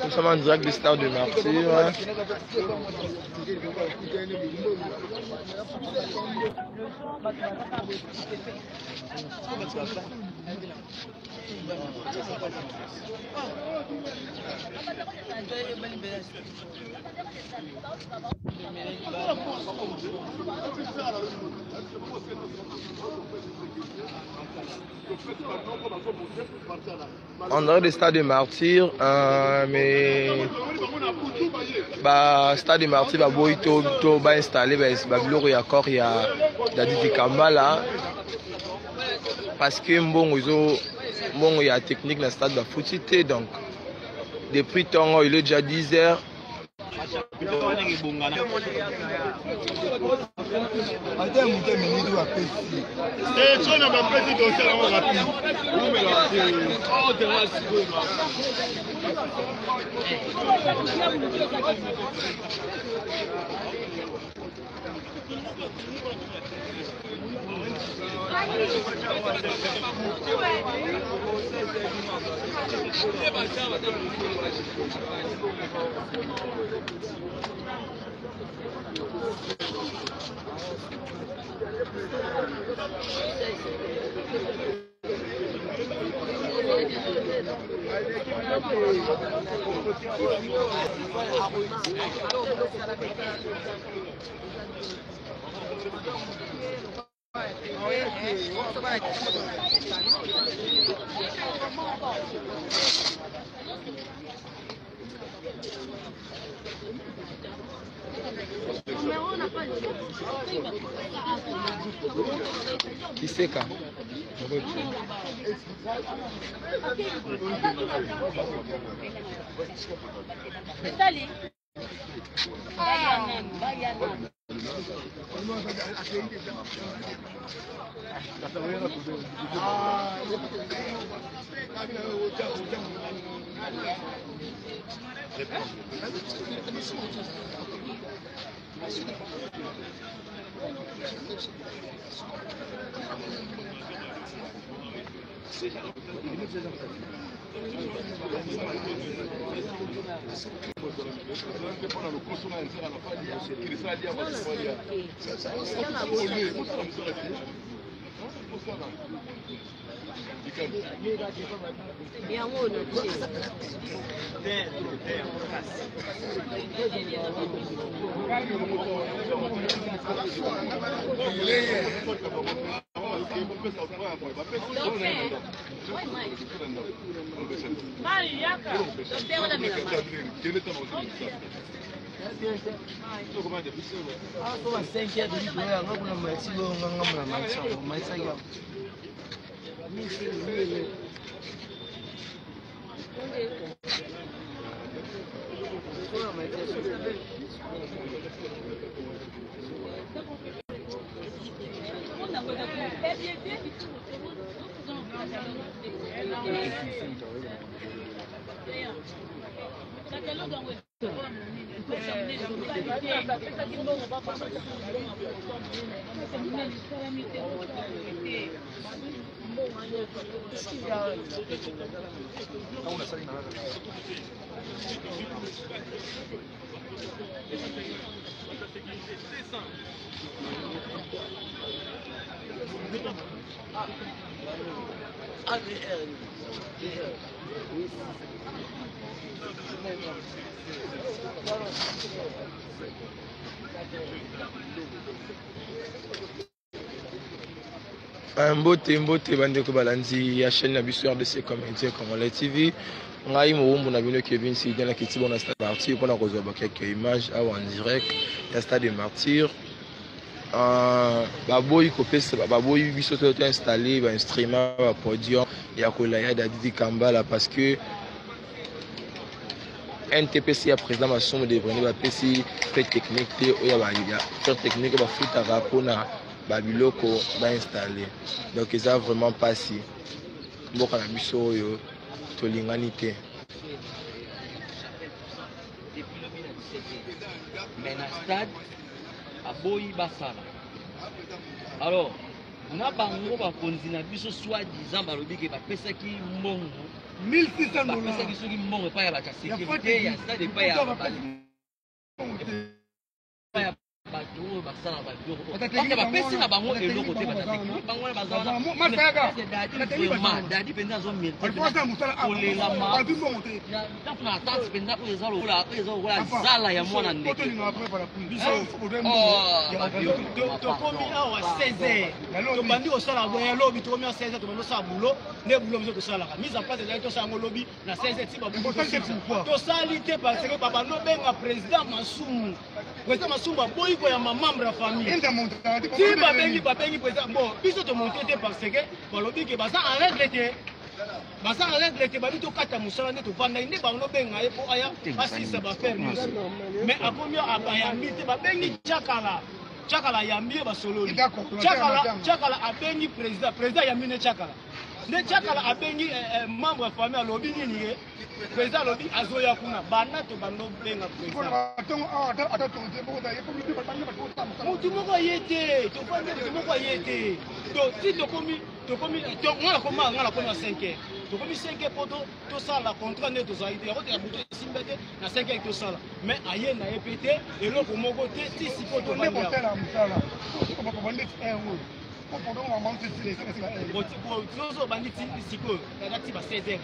Nous sommes en direct du stade de Martyr. En dehors du stade de Martyr, mais stade de Martyr va installer il y a encore il y a Dadidi Kambala parce que il y a technique dans le stade de footité, donc depuis temps il est déjà 10h. Qui c'est quand? Mbote bandeko balanzi ya chaîne na biso RDC Comédien Congolais TV. Ngai moumbu na bino Kevin Sidi na kitibo na stade Martyr pour na kozwa quelques images en direct ya stade de Martyr. Baboyi kopesa baboyi biso to installer ba instrument ba podium ya kolaya Dadidi Kambala parce que NTPC a président masomo de venir ba PC fait technique te oya ba ya faire technique ba futa rapona babiloko ba installer. Donc ils a vraiment pas si mboka na biso oyo tolingani te. Mais na stade aboyi basala. Alors na bango bakonzi na biso soi-disant balobi ke bapesaki mbongo 1600 dollars. bapesaki soki mbongo epai ya bakasécurité ya stade epai ya bato oyo basala babiloko bapesi na bango eloko te bango dadi mpenza azomelelama na atante mpenza oyo eza lokola zala ya mwana ndeke tokomi awa 16h tobandi kosala boya lobi tokomi a 16h tobandi kosala bulo nde bulo biso tosalaka mise en place ezali tosala yango lobi na 16h ti tosali te parce que babando benga président Masumu aboyi koyamba membre ya famille ti babengi président bon biso tomonte te parce que balobi ke baza en règle te babi tokata mosala nde tovandaki nde bango benga ye mpo aya asisa bafere nyonso mais akomi bayambi te babengi Tchakala ayambi ye basololi Tchakala abengi président ayambi ne Tchakala nde Tchakala abengi membre ya famille alobi nini ye président alobi azoya kuna banda to bando benga président mutu moko ye te tofandi mutu moko ye te to ti tokomi ngala koma 5h tokomi 5h po tosala contrat nde tozali te yakoteka buto esimba te na 5h tosala mais aye na ye pe te eloko moko te ti siko tobandi bandi sikoyo nakati ba 16h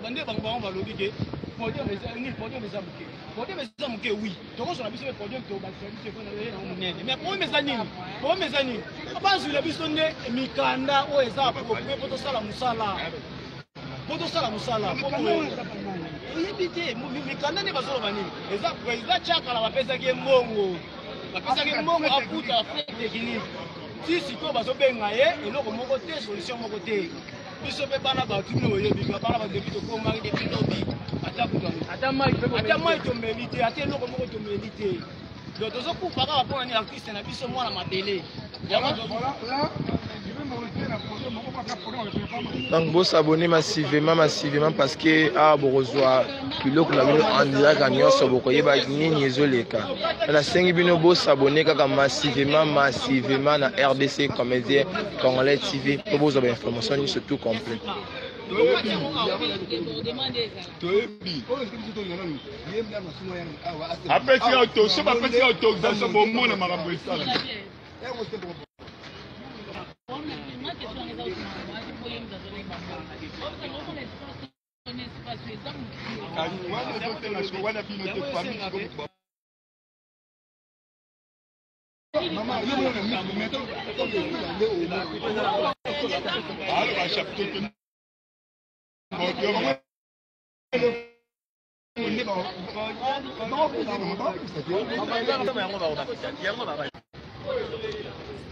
nde bango balobi ke podium eza moke wi tokozala biso podium tobamunene mais podium eza nini bazwila biso nde mikanda oyo eza aproprie po tosala mosala oyebi te mikanda nde bazoloba nini eza président Tchakala bapesaki ye mbongo akuta frais technique ti sikoyo bazobenga ye eloko moko te solution moko te biso mpe bana bato bino oyebika bana bato debi tokomaki debi lobi ata mai tomeli te ata eloko moko tomeli te donc tozokufaka bapona ni artiste na biso mwana mabele donc vous abonnez massivement parce que bokozwa biloko na bino en direct à nyonso bokoyeba nini ezoleka na sengi bino bosabone kaka massivement na RDC Comédien Congolais TV po bozwa ba information nyonso tout complet. apesi autorisation bomona makambo esala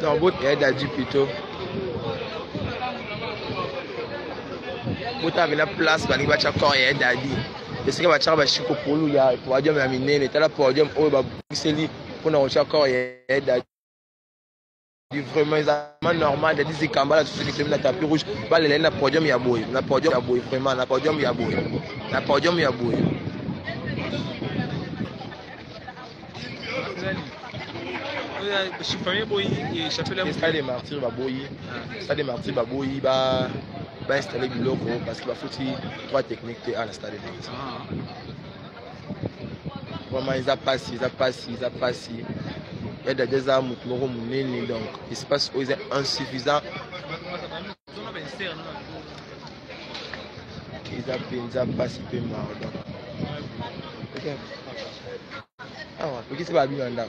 Non, but il y a d'adi plutôt. But avec la place, il va encore il y a d'adi. Et c'est que va chercher Chico pour nous, il y a podium à miner, il y a le podium où il va pousser pour nous chercher encore il y a d'adi. Vraiment normal, des dix cambas, tout ce qui se met dans le tapis rouge, pas les laines, podium il y a beau, la podium il y a beau, vraiment, la podium il y a beau, la podium il y a beau. Stade des Martyrs Baboyi va installer du loco parce qu'il va foutre 3 techniques à la stade des Martyrs. Vraiment ils a passé. Il y a des armes donc l'espace est insuffisant. Ils a passé peu mal donc. Ah ouais, qu'est-ce que va bien là?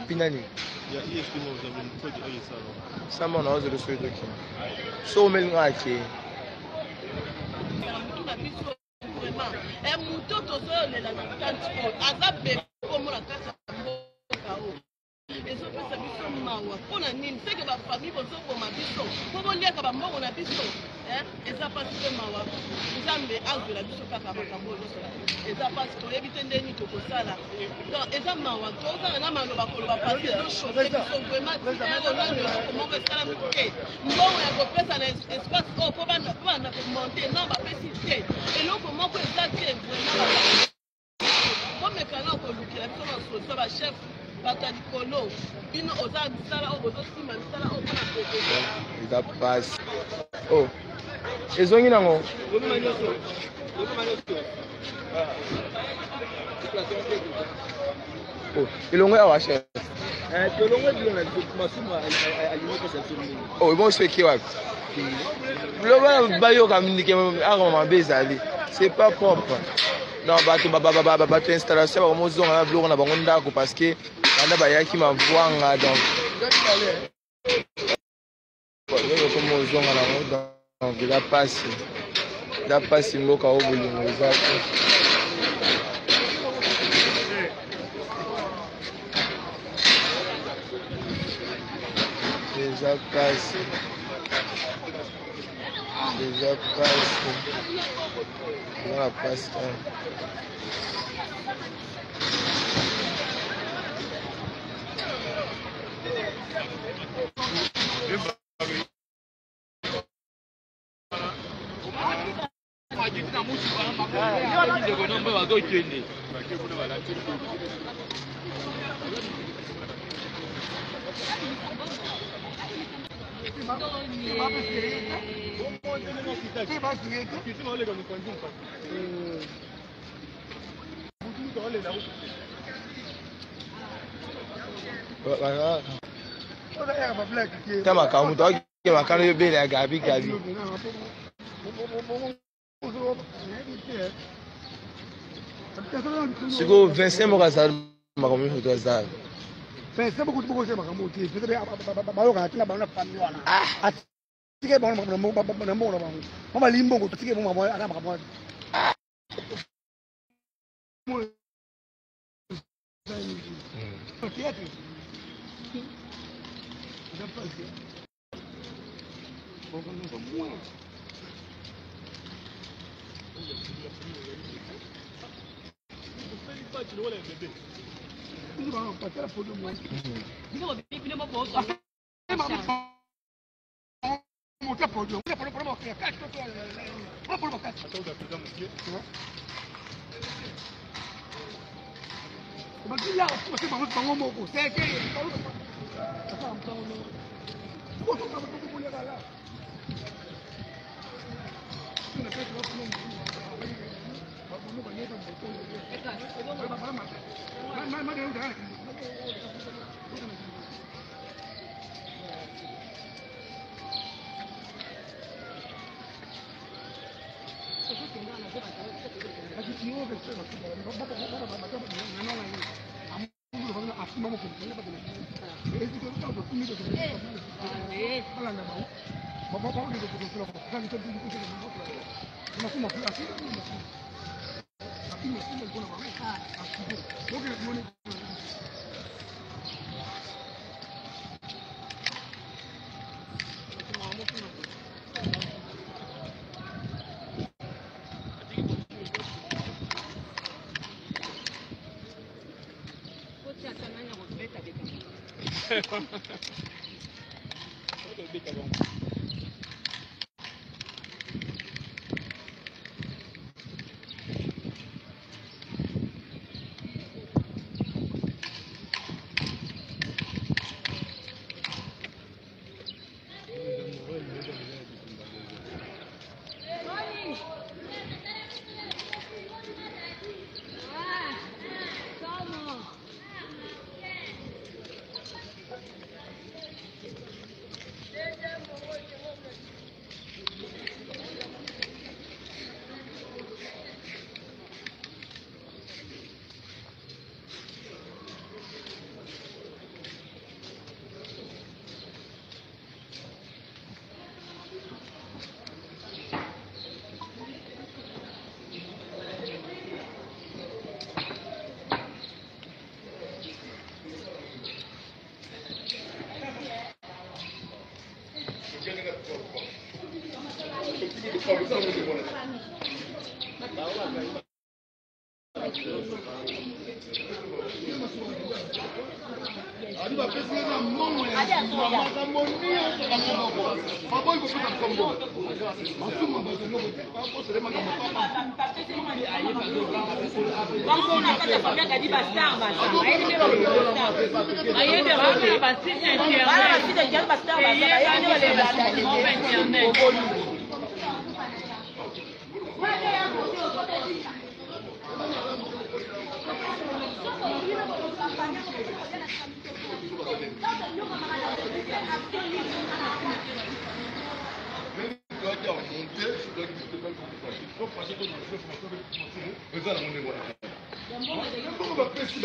Pinani. Ça mon ose le souhait de qui? So melngaki. eza mpasi mpe mawa nzambe azwela biso kaka makambo ozosala eza mpasi toyebi te ndeni tokosala donc eza mawa tozala na maloba koloba pasi ezoshoke biso vraimen tiaolano eloko moko esalami te mbongo ya kopesa na espace oyo mpo bana komonte non bapesi te eloko moko eza te vraimen bomekanga kolukela biso na solution bachef bato ya likolo bino oza misala oyo bozosima misala oyo mpona kokeza eza pasi o ezongi nango elongo ya wachef ibonso eke wapi loba bayoka minike aka mabe ezali c'est pas propre non bato installation bakomozonga na biloko na bango ndako parce que banda bayaki mavwanga donc okomozonga nango donc eza pasi mboka o bolingo eza te déjà passe voilà passe Kama kamu to ke makano yo bele gabi Sigo 25 mois ça makomi photo ça 25 beaucoup beaucoup c'est makambo te peut-être bayoka tina bana famille wana atike bana na mbongo bango mama limbongo tike mo mama ana makambo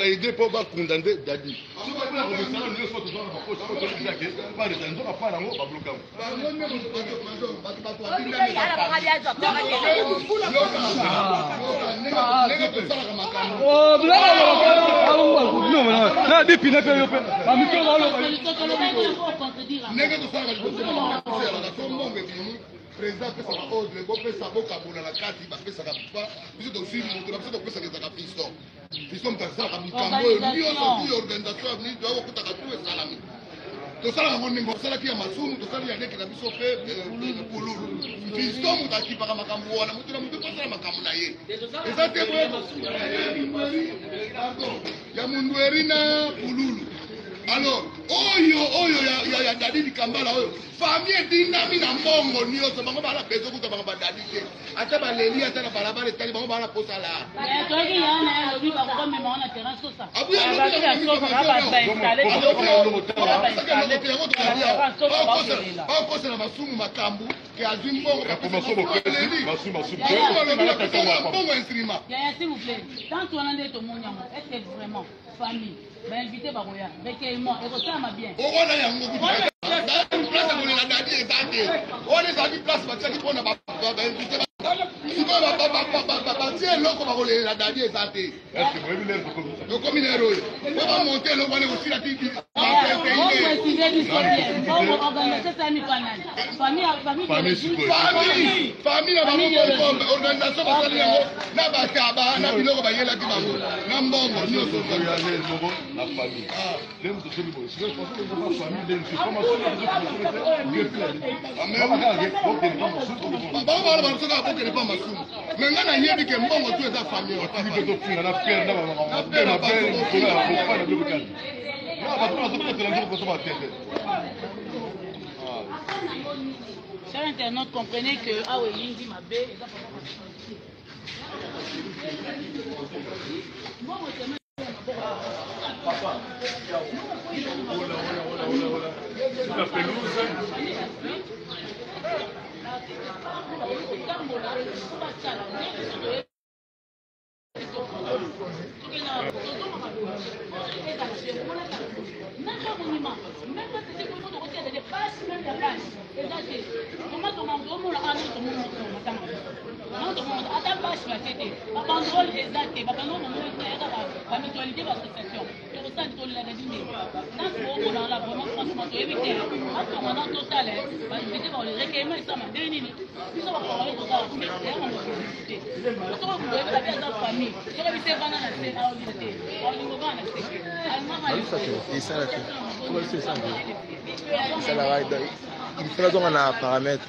aider pour condamner Dadi. Président fait sa ordre, il fait sa boca pour la carte, il fait sa capipa, puis c'est aussi le président fait sa piston. Piston dans sa capipa, lui aussi organisation, ni doit au Kutaka tout et salami. Tout ça, on est bon, ça qui a Massoum, tout ça, il y a des qui a mis fait pour l'oulou. Piston, on a qui par Makambo, on a monté la moto, on a Makamonaye. Et ça, c'est vrai. Il y a Mundouerina pour l'oulou. Alors, oyo ya Dadi Kambala oyo famille dinami na mbongo nyonso bango bala bezo kuta bango badadi te ata baleli ata na balabala etali bango bala posala toki yana lobi bakoko mema wana terrain sosa bakosela masumu makambu ke azwi mbongo mbongo instrument yaya s'il vous plaît tant wana nde tomoni yango est-ce que vraiment famille bainvité bakoya recueillement ekosala bien owana yango place akolela Dadi ezate wana ezalaki place batiaki mpona bainvité batie eloko bakolela Dadi eza te okomi lero oyo po bamonte eloko wana ekosila tiki famille na bango organisation basali yango na bataba na biloko bayelaki bango na mbongo nyonso bango bana basoka bakokele pa masumu me nga nayebi ke mbongo tu eza famille chers internautes, comprenez que Awe Lindi Mabé la pelouse. Il faut donc un paramètre.